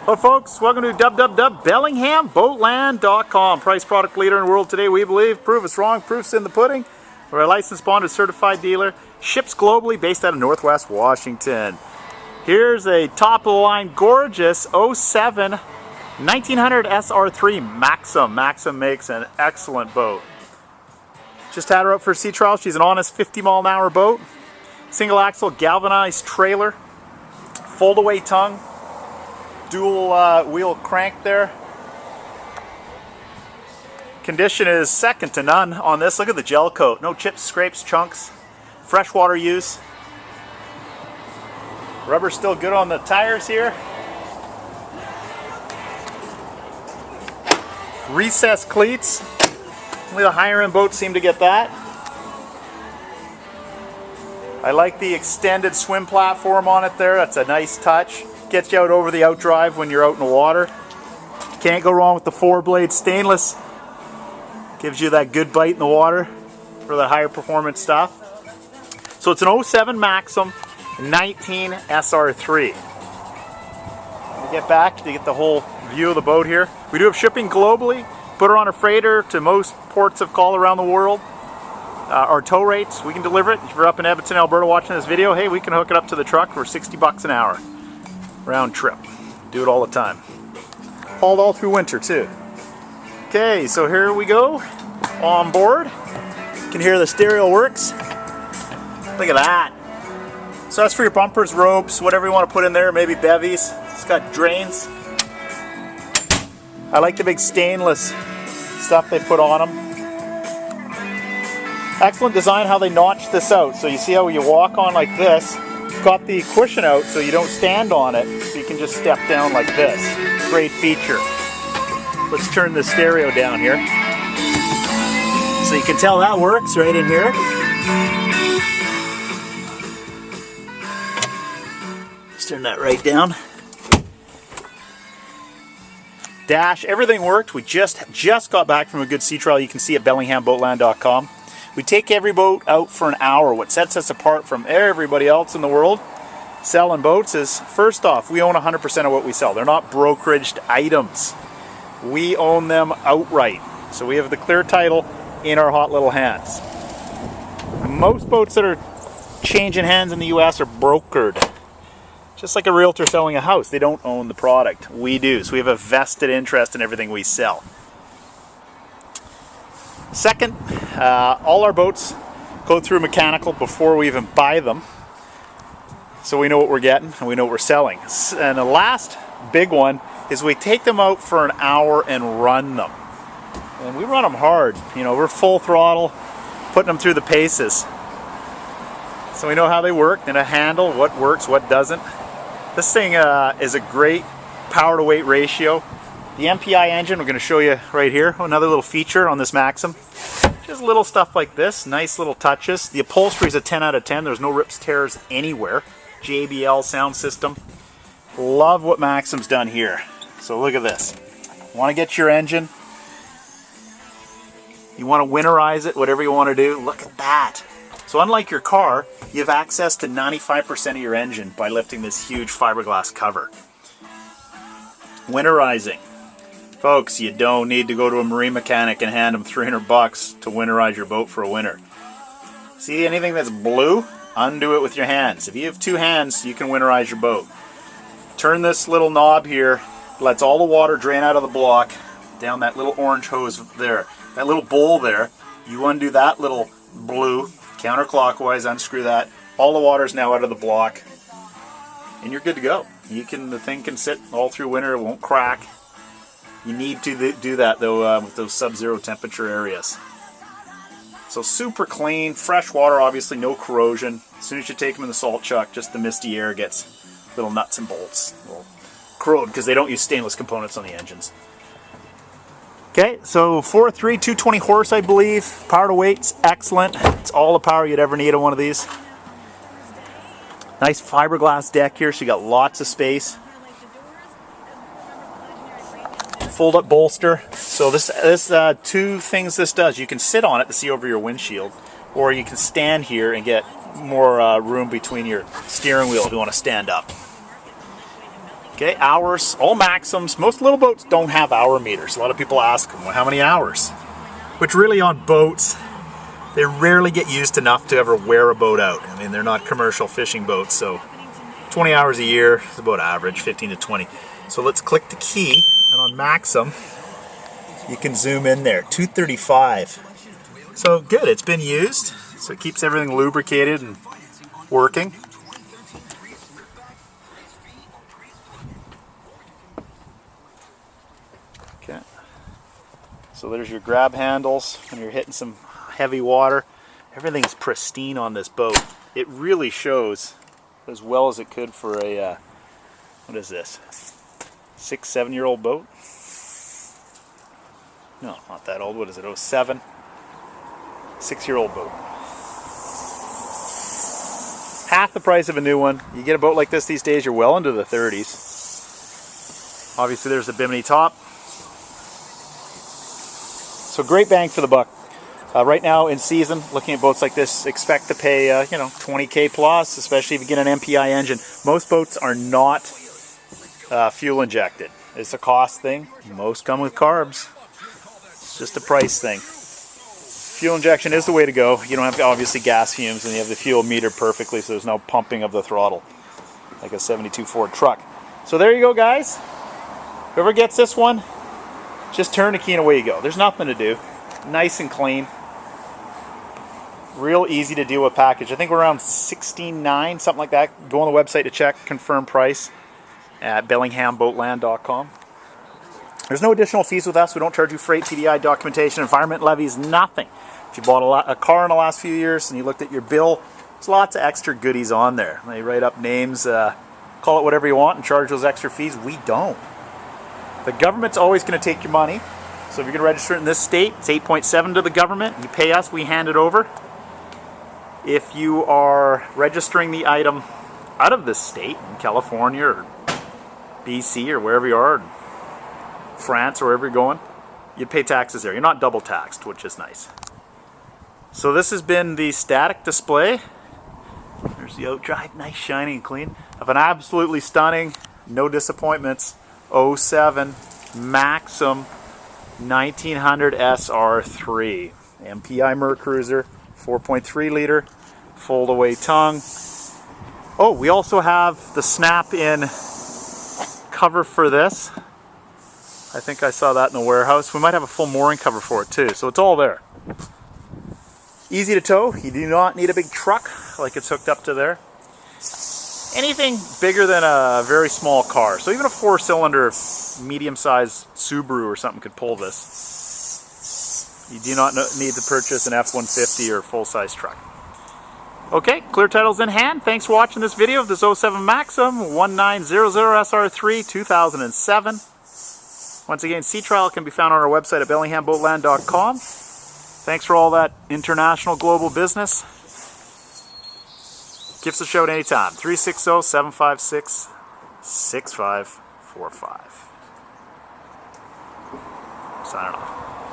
Hello folks, welcome to www.bellinghamboatland.com. Price product leader in the world today, we believe. Prove us wrong, proof's in the pudding. We're a licensed bonded certified dealer. Ships globally, based out of Northwest Washington. Here's a top of the line, gorgeous 07 1900 SR3 Maxum. Maxum makes an excellent boat. Just had her up for a sea trial. She's an honest 50-mile-an-hour boat. Single axle galvanized trailer, fold away tongue. Dual wheel crank there. Condition is second to none on this. Look at the gel coat. No chips, scrapes, chunks. Freshwater use. Rubber's still good on the tires here. Recessed cleats. Only the higher end boats seem to get that. I like the extended swim platform on it there. That's a nice touch. Gets you out over the outdrive when you're out in the water. Can't go wrong with the 4-blade stainless. Gives you that good bite in the water for the higher performance stuff. So it's an 07 Maxum 19 SR3. We'll get back to get the whole view of the boat here. We do have shipping globally. Put her on a freighter to most ports of call around the world. Our tow rates, we can deliver it. If you're up in Edmonton, Alberta watching this video, hey, we can hook it up to the truck for 60 bucks an hour. Round trip. Do it all the time. Hauled all through winter too. Okay, so here we go on board. You can hear the stereo works. Look at that. So that's for your bumpers, ropes, whatever you want to put in there, maybe bevies. It's got drains. I like the big stainless stuff they put on them. Excellent design how they notch this out. So you see how you walk on like this. Got the cushion out so you don't stand on it, so you can just step down like this. Great feature. Let's turn the stereo down here. So you can tell that works right in here. Let's turn that right down. Dash, everything worked. We just got back from a good sea trial you can see at bellinghamboatland.com. We take every boat out for an hour. What sets us apart from everybody else in the world selling boats is, first off, we own 100% of what we sell. They're not brokeraged items. We own them outright. So we have the clear title in our hot little hands. Most boats that are changing hands in the US are brokered. Just like a realtor selling a house. They don't own the product. We do. So we have a vested interest in everything we sell. Second, all our boats go through mechanical before we even buy them. So we know what we're getting and we know what we're selling. And the last big one is we take them out for an hour and run them. And we run them hard. You know, we're full throttle, putting them through the paces. So we know how they work and a handle, what works, what doesn't. This thing is a great power to weight ratio. The MPI engine, we're going to show you right here. Another little feature on this Maxum. Just little stuff like this, nice little touches. The upholstery is a 10 out of 10. There's no rips, tears anywhere. JBL sound system. Love what Maxum's done here. So look at this. Want to get your engine? You want to winterize it, whatever you want to do? Look at that. So unlike your car, you have access to 95% of your engine by lifting this huge fiberglass cover. Winterizing. Folks, you don't need to go to a marine mechanic and hand them 300 bucks to winterize your boat for a winter. See anything that's blue? Undo it with your hands. If you have two hands, you can winterize your boat. Turn this little knob here, lets all the water drain out of the block, down that little orange hose there. That little bowl there, you undo that little blue, counterclockwise, unscrew that. All the water is now out of the block, and you're good to go. The thing can sit all through winter, it won't crack. You need to do that though with those sub-zero temperature areas. So super clean, fresh water, obviously no corrosion. As soon as you take them in the salt chuck, just the misty air gets little nuts and bolts. Will corrode because they don't use stainless components on the engines. Okay, so 4.3, 220 horse I believe. Power to weight's excellent. It's all the power you'd ever need on one of these. Nice fiberglass deck here, so you got lots of space. Fold up bolster. So this two things this does. You can sit on it to see over your windshield, or you can stand here and get more room between your steering wheel if you want to stand up. Okay, hours, all Maxums. Most little boats don't have hour meters. A lot of people ask them, well, how many hours? Which really on boats, they rarely get used enough to ever wear a boat out. I mean, they're not commercial fishing boats, so 20 hours a year is about average, 15 to 20. So let's click the key, and on Maxum, you can zoom in there, 235. So good, it's been used, so it keeps everything lubricated and working. Okay, so there's your grab handles when you're hitting some heavy water. Everything's pristine on this boat. It really shows as well as it could for a, what is this, 6-7-year-old boat? No, not that old. What is it, 07? 6-year-old boat. Half the price of a new one. You get a boat like this these days, you're well into the 30s. Obviously there's the bimini top. So great bang for the buck. Right now in season, looking at boats like this, expect to pay, you know, 20K plus, especially if you get an MPI engine. Most boats are not fuel injected. It's a cost thing. Most come with carbs. It's just a price thing. Fuel injection is the way to go. You don't have obviously gas fumes, and you have the fuel metered perfectly, so there's no pumping of the throttle like a 72 Ford truck. So there you go, guys. Whoever gets this one, just turn the key and away you go. There's nothing to do. Nice and clean. Real easy to deal with package. I think we're around $16.9, something like that. Go on the website to check, confirm price at bellinghamboatland.com. There's no additional fees with us. We don't charge you freight, TDI, documentation, environment levies, nothing. If you bought a car in the last few years and you looked at your bill, there's lots of extra goodies on there. They write up names, call it whatever you want and charge those extra fees. We don't. The government's always going to take your money. So if you're going to register in this state, it's 8.7 to the government. You pay us, we hand it over. If you are registering the item out of this state, in California or BC or wherever you are, France or wherever you're going, you pay taxes there. You're not double taxed, which is nice. So this has been the static display. There's the outdrive, nice, shiny and clean, of an absolutely stunning, no disappointments, 07 Maxum 1900 SR3 MPI Mercruiser, 4.3 liter, fold away tongue. Oh, we also have the snap-in cover for this. I think I saw that in the warehouse. We might have a full mooring cover for it too, so it's all there. Easy to tow. You do not need a big truck like it's hooked up to there. Anything bigger than a very small car, so even a 4-cylinder medium-sized Subaru or something could pull this. You do not need to purchase an F-150 or full-size truck. Okay, clear title's in hand. Thanks for watching this video of this 07 Maxum 1900 SR3 2007. Once again, sea trial can be found on our website at bellinghamboatland.com. Thanks for all that international global business. Give us a shout anytime. 360-756-6545. Signing off.